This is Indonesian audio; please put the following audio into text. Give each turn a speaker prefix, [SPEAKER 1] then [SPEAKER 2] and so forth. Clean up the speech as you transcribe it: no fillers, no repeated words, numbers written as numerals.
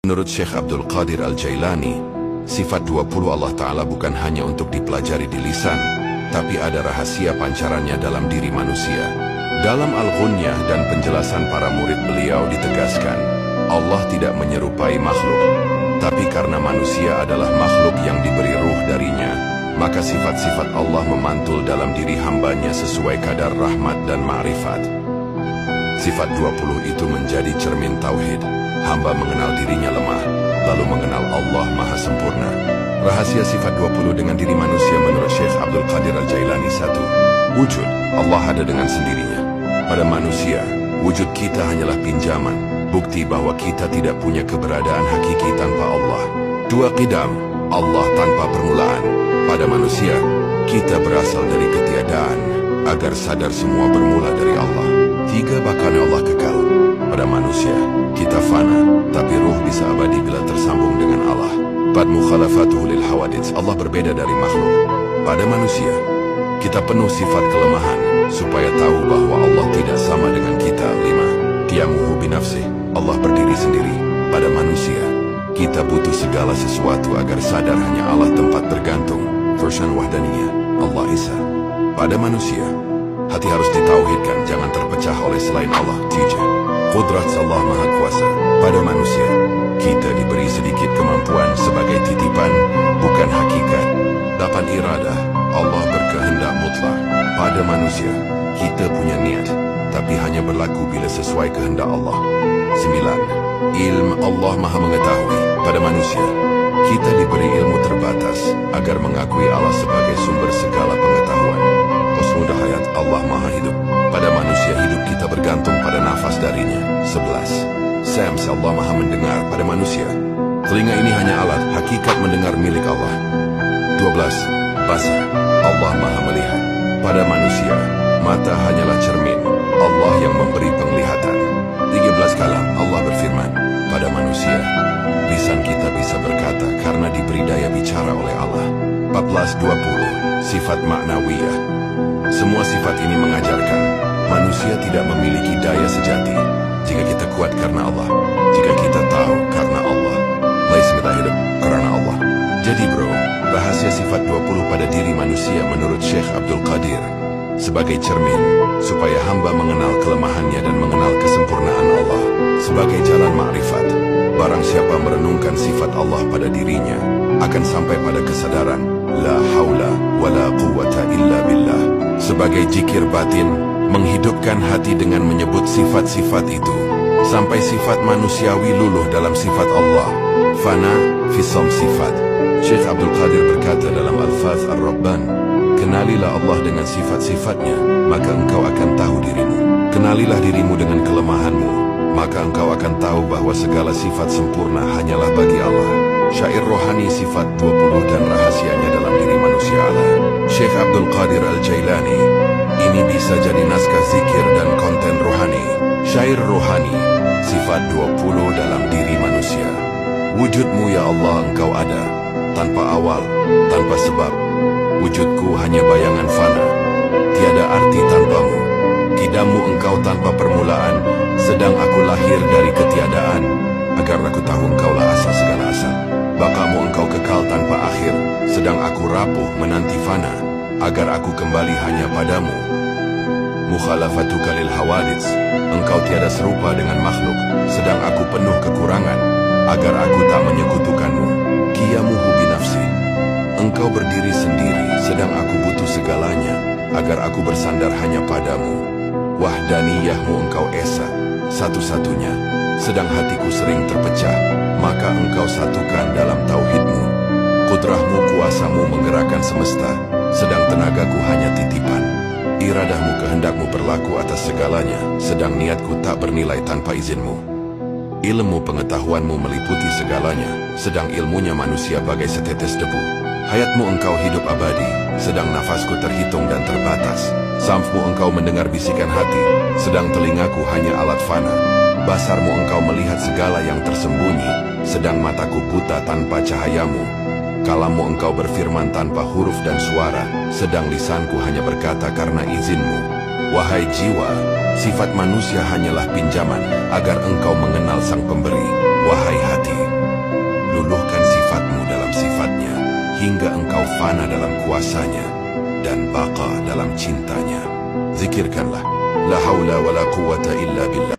[SPEAKER 1] Menurut Syekh Abdul Qadir Al-Jailani, sifat 20 Allah Ta'ala bukan hanya untuk dipelajari di lisan, tapi ada rahasia pancarannya dalam diri manusia. Dalam Al-Ghunyah dan penjelasan para murid beliau ditegaskan, Allah tidak menyerupai makhluk, tapi karena manusia adalah makhluk yang diberi ruh darinya, maka sifat-sifat Allah memantul dalam diri hambanya sesuai kadar rahmat dan ma'rifat. Sifat 20 itu menjadi cermin tauhid. Hamba mengenal dirinya lemah, lalu mengenal Allah Maha Sempurna. Rahasia sifat 20 dengan diri manusia menurut Syekh Abdul Qadir Al-Jailani. 1. Wujud. Allah ada dengan sendirinya. Pada manusia, wujud kita hanyalah pinjaman, bukti bahwa kita tidak punya keberadaan hakiki tanpa Allah. 2. Qidam. Allah tanpa permulaan. Pada manusia, kita berasal dari ketiadaan, agar sadar semua bermula dari Allah. 3. Bahkan Allah kekal. Pada manusia, kita fana, tapi ruh bisa abadi bila tersambung dengan Allah. 4. Mukhalafatuhu lil hawadits. Allah berbeda dari makhluk. Pada manusia, kita penuh sifat kelemahan, supaya tahu bahwa Allah tidak sama dengan kita. 5. Qiyamuhu binafsih. Allah berdiri sendiri. Pada manusia, kita butuh segala sesuatu agar sadar hanya Allah tempat bergantung. Version Wahdaniyah. Allah Isa. Pada manusia, hati harus ditauhidkan, jangan terpecah oleh selain Allah. 3. Qudrat Allah Maha Kuasa. Pada manusia, kita diberi sedikit kemampuan sebagai titipan, bukan hakikat. 8. Iradah. Allah berkehendak mutlak. Pada manusia, kita punya niat, tapi hanya berlaku bila sesuai kehendak Allah. 9. Ilm. Allah Maha Mengetahui. Pada manusia, kita diberi ilmu terbatas, agar mengakui Allah sebagai sumber segala pengetahuan. Husnul hayat. Allah Maha Hidup. Pada manusia, hidup kita bergantung pada nafas darinya. 11. Sams. Allah Maha Mendengar. Pada manusia, telinga ini hanya alat, hakikat mendengar milik Allah. 12. Basar. Allah Maha Melihat. Pada manusia, mata hanyalah cermin, Allah yang memberi penglihatan. 13. Kalam. Allah berfirman. Pada manusia, lisan kita bisa berkata karena diberi daya bicara oleh Allah. 14. 20. Sifat maknawiyah. Semua sifat ini mengajarkan manusia tidak memiliki daya sejati. Jika kita kuat karena Allah, jika kita tahu karena Allah, laisa kita hidup karena Allah. Jadi bro, rahasia sifat 20 pada diri manusia menurut Syekh Abdul Qadir sebagai cermin, supaya hamba mengenal kelemahannya dan mengenal kesempurnaan Allah sebagai jalan ma'rifat. Barang siapa merenungkan sifat Allah pada dirinya, akan sampai pada kesadaran la haula wa la quwwata illa billah. Sebagai jikir batin, menghidupkan hati dengan menyebut sifat-sifat itu, sampai sifat manusiawi luluh dalam sifat Allah. Fana fisom sifat. Syekh Abdul Qadir berkata dalam Al-Faz Ar-Rabban, kenalilah Allah dengan sifat-sifatnya, maka engkau akan tahu dirimu. Kenalilah dirimu dengan kelemahanmu, maka engkau akan tahu bahwa segala sifat sempurna hanyalah bagi Allah. Syair rohani sifat 20 dan rahasianya dalam diri manusia Allah. Syekh Abdul Qadir Al-Jailani. Ini bisa jadi naskah zikir dan konten rohani. Syair rohani, sifat 20 dalam diri manusia. Wujudmu ya Allah, engkau ada, tanpa awal, tanpa sebab. Wujudku hanya bayangan fana, tiada arti tanpamu. Qidammu engkau tanpa permulaan, sedang aku lahir dari ketiadaan, agar aku tahu engkaulah asal segala asal. Bakamu engkau kekal tanpa akhir, sedang aku rapuh menanti fana, agar aku kembali hanya padamu. Mukhalafatuka lil hawadits. Engkau tiada serupa dengan makhluk, sedang aku penuh kekurangan, agar aku tak menyekutukanmu. Qiyamuhu binafsi. Engkau berdiri sendiri, sedang aku butuh segalanya, agar aku bersandar hanya padamu. Wahdaniyahmu engkau esa, satu-satunya, sedang hatiku sering terpecah, maka engkau satukan dalam tauhidmu. Kudrahmu, kuasamu menggerakkan semesta, sedang tenagaku hanya titipan. Iradahmu, kehendakmu berlaku atas segalanya, sedang niatku tak bernilai tanpa izinmu. Ilmu pengetahuanmu meliputi segalanya, sedang ilmunya manusia bagai setetes debu. Hayatmu engkau hidup abadi, sedang nafasku terhitung dan terbatas. Samfmu engkau mendengar bisikan hati, sedang telingaku hanya alat fana. Basarmu engkau melihat segala yang tersembunyi, sedang mataku buta tanpa cahayamu. Kalammu engkau berfirman tanpa huruf dan suara, sedang lisanku hanya berkata karena izinmu. Wahai jiwa, sifat manusia hanyalah pinjaman, agar engkau mengenal sang pemberi. Wahai hati, hingga engkau fana dalam kuasanya dan baqa dalam cintanya. Zikirkanlah, la haula wa la quwata illa billah.